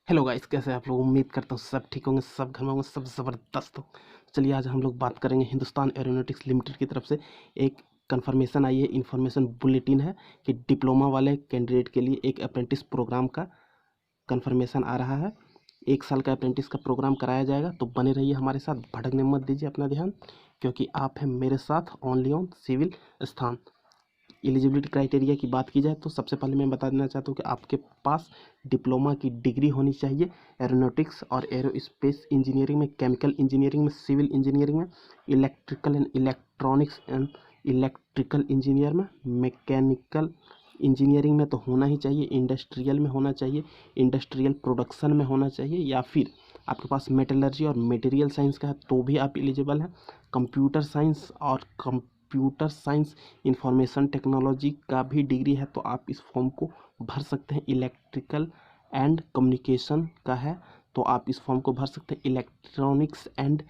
Hello guys, कैसे हैं आप लोग। उम्मीद करता हूँ सब ठीक होंगे, सब घर में होंगे, सब ज़बरदस्त हो। चलिए आज हम लोग बात करेंगे हिंदुस्तान एरोनॉटिक्स लिमिटेड की तरफ से एक कंफर्मेशन आई है, इन्फॉर्मेशन बुलेटिन है कि डिप्लोमा वाले कैंडिडेट के लिए एक अप्रेंटिस प्रोग्राम का कंफर्मेशन आ रहा है। 1 साल का अप्रेंटिस का प्रोग्राम कराया जाएगा, तो बने रहिए हमारे साथ, भटकने मत दीजिए अपना ध्यान, क्योंकि आप हैं मेरे साथ ओनली ऑन सिविल स्थान। एलिजिबिलिटी क्राइटेरिया की बात की जाए तो सबसे पहले मैं बता देना चाहता हूँ कि आपके पास डिप्लोमा की डिग्री होनी चाहिए एरोनॉटिक्स और एरोस्पेस इंजीनियरिंग में, केमिकल इंजीनियरिंग में, सिविल इंजीनियरिंग में, electrical and electronics and electrical engineer में, मैकेनिकल इंजीनियरिंग में तो होना ही चाहिए, इंडस्ट्रियल में होना चाहिए, इंडस्ट्रियल प्रोडक्शन में होना चाहिए, या फिर आपके पास मेटलर्जी और मटेरियल साइंस का है तो भी आप एलिजिबल हैं। कंप्यूटर साइंस और कंप्यूटर साइंस इंफॉर्मेशन टेक्नोलॉजी का भी डिग्री है तो आप इस फॉर्म को भर सकते हैं। इलेक्ट्रिकल एंड कम्युनिकेशन का है तो आप इस फॉर्म को भर सकते हैं। इलेक्ट्रॉनिक्स एंड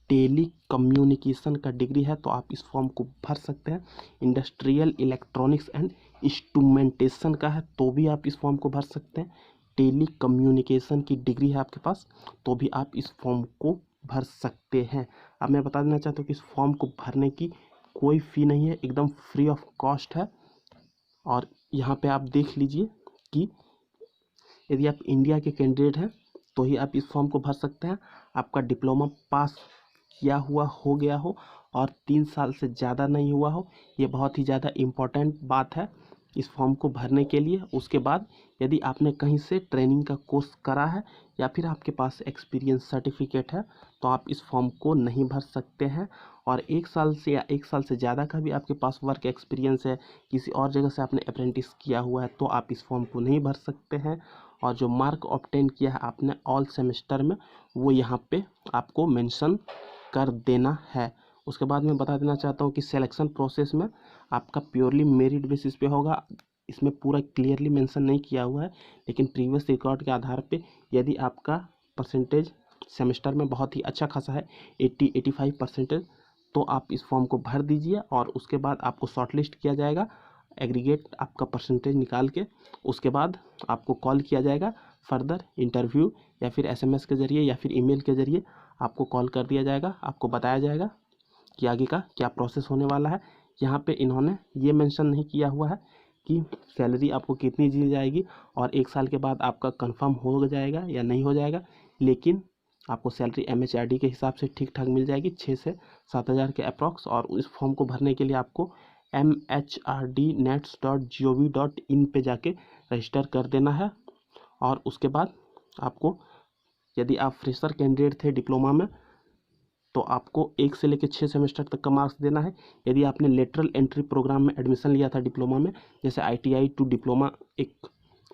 टेली कम्युनिकेशन का डिग्री है तो आप इस फॉर्म को भर सकते हैं। इंडस्ट्रियल इलेक्ट्रॉनिक्स एंड इंस्ट्रूमेंटेशन का है तो भी आप इस फॉर्म को भर सकते हैं। टेली कम्युनिकेशन की डिग्री है आपके पास तो भी आप इस फॉर्म को भर सकते हैं। अब मैं बता देना चाहता हूँ कि इस फॉर्म को भरने की कोई फ़ी नहीं है, एकदम फ्री ऑफ कॉस्ट है। और यहाँ पे आप देख लीजिए कि यदि आप इंडिया के कैंडिडेट हैं तो ही आप इस फॉर्म को भर सकते हैं। आपका डिप्लोमा पास किया हुआ हो गया हो और 3 साल से ज़्यादा नहीं हुआ हो, ये बहुत ही ज़्यादा इम्पोर्टेंट बात है इस फॉर्म को भरने के लिए। उसके बाद यदि आपने कहीं से ट्रेनिंग का कोर्स करा है या फिर आपके पास एक्सपीरियंस सर्टिफिकेट है तो आप इस फॉर्म को नहीं भर सकते हैं। और 1 साल से या 1 साल से ज़्यादा का भी आपके पास वर्क एक्सपीरियंस है, किसी और जगह से आपने अप्रेंटिस किया हुआ है तो आप इस फॉर्म को नहीं भर सकते हैं। और जो मार्क ऑब्टेन किया है आपने ऑल सेमेस्टर में वो यहाँ पे आपको मेंशन कर देना है। उसके बाद मैं बता देना चाहता हूँ कि सिलेक्शन प्रोसेस में आपका प्योरली मेरिट बेसिस पे होगा। इसमें पूरा क्लियरली मेंशन नहीं किया हुआ है, लेकिन प्रीवियस रिकॉर्ड के आधार पे यदि आपका परसेंटेज सेमेस्टर में बहुत ही अच्छा खासा है, 80-85% तो आप इस फॉर्म को भर दीजिए। और उसके बाद आपको शॉर्टलिस्ट किया जाएगा, एग्रीगेट आपका परसेंटेज निकाल के उसके बाद आपको कॉल किया जाएगा फर्दर इंटरव्यू, या फिर एसएमएस के ज़रिए या फिर ईमेल के ज़रिए आपको कॉल कर दिया जाएगा। आपको बताया जाएगा कि आगे का क्या प्रोसेस होने वाला है। यहाँ पे इन्होंने ये मेंशन नहीं किया हुआ है कि सैलरी आपको कितनी दी जाएगी और 1 साल के बाद आपका कंफर्म हो जाएगा या नहीं हो जाएगा, लेकिन आपको सैलरी MHRD के हिसाब से ठीक ठाक मिल जाएगी, 6 से 7 हज़ार के अप्रॉक्स। और इस फॉर्म को भरने के लिए आपको mhrdnets.gov.in पे जाके रजिस्टर कर देना है। और उसके बाद आपको, यदि आप फ्रेशर कैंडिडेट थे डिप्लोमा में तो आपको 1 से लेकर 6 सेमेस्टर तक का मार्क्स देना है। यदि आपने लेटरल एंट्री प्रोग्राम में एडमिशन लिया था डिप्लोमा में, जैसे ITI टू डिप्लोमा एक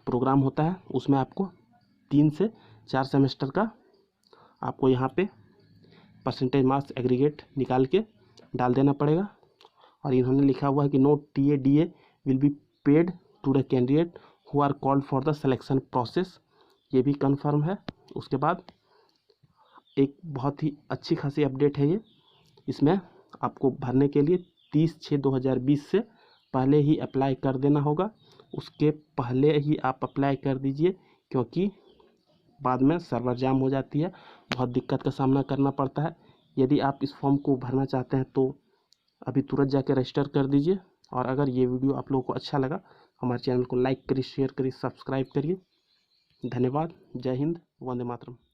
प्रोग्राम होता है, उसमें आपको 3 से 4 सेमेस्टर का आपको यहाँ पे परसेंटेज मार्क्स एग्रीगेट निकाल के डाल देना पड़ेगा। और इन्होंने लिखा हुआ है कि no TADA will be paid to the candidate who are called for the selection process, ये भी कन्फर्म है। उसके बाद एक बहुत ही अच्छी खासी अपडेट है ये, इसमें आपको भरने के लिए 30/6/2020 से पहले ही अप्लाई कर देना होगा। उसके पहले ही आप अप्लाई कर दीजिए, क्योंकि बाद में सर्वर जाम हो जाती है, बहुत दिक्कत का सामना करना पड़ता है। यदि आप इस फॉर्म को भरना चाहते हैं तो अभी तुरंत जाके रजिस्टर कर दीजिए। और अगर ये वीडियो आप लोगों को अच्छा लगा, हमारे चैनल को लाइक करिए, शेयर करिए, सब्सक्राइब करिए। धन्यवाद। जय हिंद, वंदे मातरम।